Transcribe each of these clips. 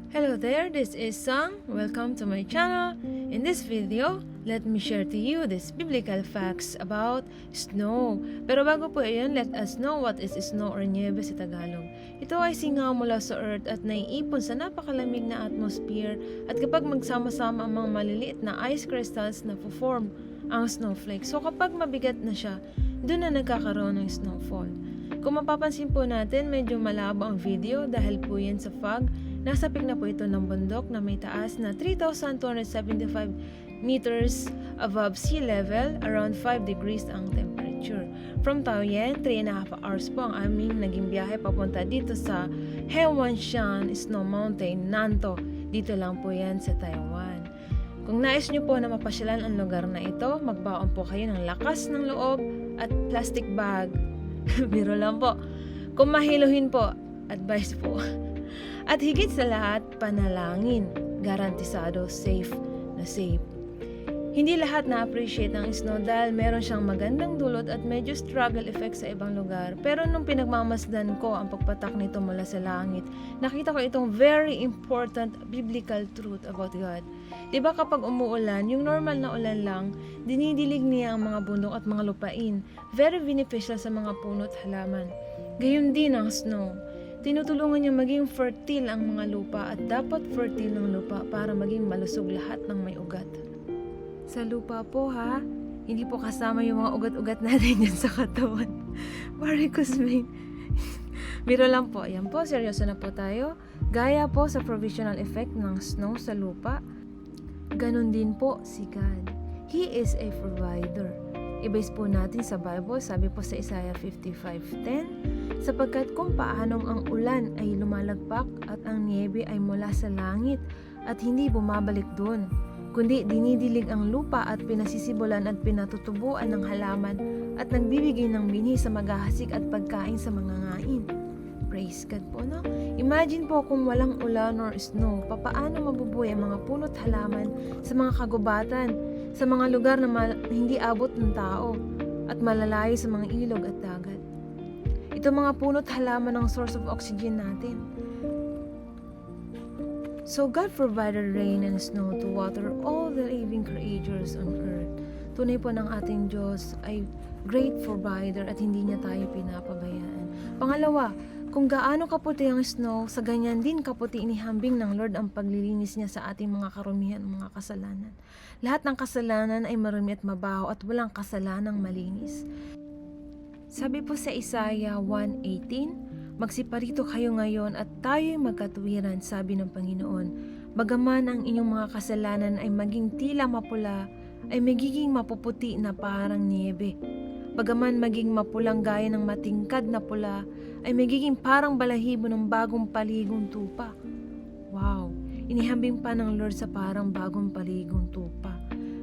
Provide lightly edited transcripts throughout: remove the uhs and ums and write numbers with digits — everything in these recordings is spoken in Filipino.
Hello there, this is Sang. Welcome to my channel. In this video, let me share to you these biblical facts about snow. Pero bago po iyon, let us know what is snow or niebe sa Tagalog. Ito ay singaw mula sa earth at naiipon sa napakalamig na atmosphere at kapag magsama-sama ang mga maliliit na ice crystals na form ang snowflake. So kapag mabigat na siya, doon na nagkakaroon ng snowfall. Kung mapapansin po natin, medyo malabo ang video dahil po yan sa fog. Nasapik na po ito ng bundok na may taas na 3,275 meters above sea level, around 5 degrees ang temperature. From Taoyuan, 3.5 hours po ang aming naging biyahe papunta dito sa Hewanshan Snow Mountain, Nanto. Dito lang po yan sa Taiwan. Kung nais nyo po na mapasyalan ang lugar na ito, magbaon po kayo ng lakas ng loob at plastic bag. Biro lang po. Kung mahiluhin po, advice po. At higit sa lahat, panalangin. Garantisado, safe na safe. Hindi lahat na-appreciate ang snow dahil meron siyang magandang dulot at medyo struggle effect sa ibang lugar. Pero nung pinagmamasdan ko ang pagpatak nito mula sa langit, nakita ko itong very important biblical truth about God. Diba kapag umuulan, yung normal na ulan lang, dinidilig niya ang mga bundok at mga lupain. Very beneficial sa mga puno at halaman. Gayun din ang snow. Tinutulungan niya maging fertile ang mga lupa at dapat fertile ng lupa para maging malusog lahat ng may ugat. Sa lupa po ha, hindi po kasama yung mga ugat-ugat natin yan sa katawan. Varicose vein. Biro lang po. Yan po, seryoso na po tayo. Gaya po sa provisional effect ng snow sa lupa, ganun din po si God. He is a provider. I-base po natin sa Bible, sabi po sa Isaiah 55:10, sapagkat kung paanong ang ulan ay lumalagpak at ang niebe ay mula sa langit at hindi bumabalik doon, kundi dinidilig ang lupa at pinasisibulan at pinatutubuan ng halaman at nagbibigay ng binhi sa maghahasik at pagkain sa mga ngain. Praise God po, no? Imagine po kung walang ulan or snow, papaano mabubuhay ang mga puno't halaman sa mga kagubatan, sa mga lugar na hindi abot ng tao at malalayo sa mga ilog at dagat. Ito mga puno't halaman ang source of oxygen natin. So God provided rain and snow to water all the living creatures on earth. Tunay po ng ating Diyos ay great provider at hindi niya tayo pinapabayaan. Pangalawa, kung gaano kaputi ang snow, sa ganyan din kaputi inihambing ng Lord ang paglilinis niya sa ating mga karumihan at mga kasalanan. Lahat ng kasalanan ay marumi at mabaho at walang kasalanang malinis. Sabi po sa Isaiah 1:18, magsiparito kayo ngayon at tayo'y magkatuwiran, sabi ng Panginoon. Bagaman ang inyong mga kasalanan ay maging tila mapula, ay magiging mapuputi na parang niebe. Bagaman maging mapulang gaya ng matingkad na pula, ay magiging parang balahibo ng bagong paligong tupa. Wow! Inihambing pa ng Lord sa parang bagong paligong tupa.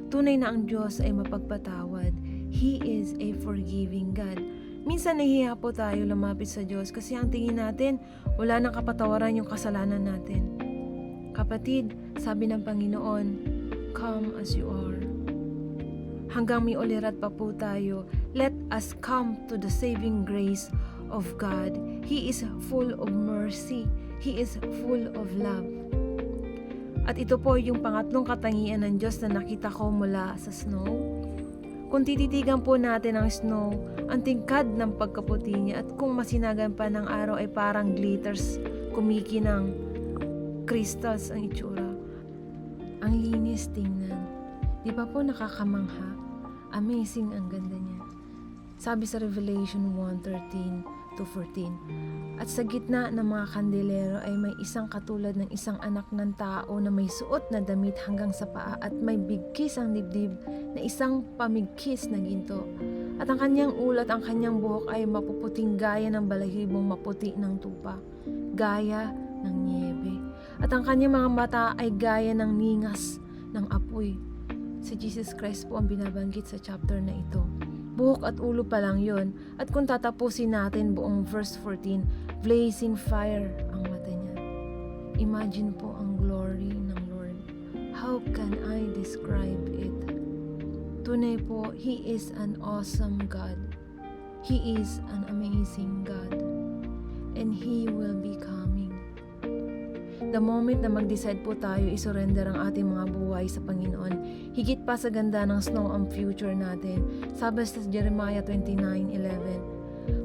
Tunay na ang Diyos ay mapagpatawad. He is a forgiving God. Minsan nahihiya po tayo lumapit sa Diyos kasi ang tingin natin, wala nang kapatawaran yung kasalanan natin. Kapatid, sabi ng Panginoon, come as you are. Hanggang may ulirat pa po tayo, let us come to the saving grace of God. He is full of mercy. He is full of love. At ito po yung pangatlong katangian ng Diyos na nakita ko mula sa snow. Kung tititigan po natin ang snow, ang tingkad ng pagkaputi niya at kung masinagan pa ng araw ay parang glitters, kumikinang crystals ang itsura. Ang linis tingnan. Di ba po nakakamangha? Amazing ang ganda niya. Sabi sa Revelation 1:13-14, at sa gitna ng mga kandelero ay may isang katulad ng isang anak ng tao na may suot na damit hanggang sa paa at may bigkis ang dibdib na isang pamigkis na ginto. At ang kanyang ulat, ang kanyang buhok ay mapuputing gaya ng balahibong maputi ng tupa, gaya ng niebe. At ang kanyang mga mata ay gaya ng ningas ng apoy. Si Jesus Christ po ang binabanggit sa chapter na ito. Buhok at ulo pa lang yon. At kung tatapusin natin buong verse 14, blazing fire ang mata niya. Imagine po ang glory ng Lord. How can I describe it? Tunay po, He is an awesome God. He is an amazing God. And He will be coming. the moment na mag-decide po tayo isurrender ang ating mga buhay sa Panginoon, higit pa sa ganda ng snow ang future natin. Sabi sa Jeremiah 29:11,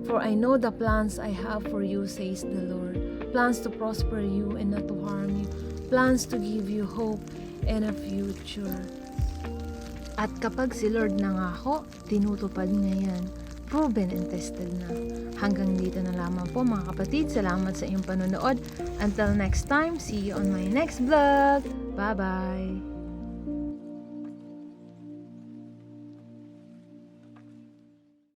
"For I know the plans I have for you, says the Lord, plans to prosper you and not to harm you, plans to give you hope and a future." At kapag si Lord nangako, tinutupad niya yan. Proven and tested na. Hanggang dito na lamang po mga kapatid. Salamat sa iyong panonood. Until next time, see you on my next vlog. Bye-bye!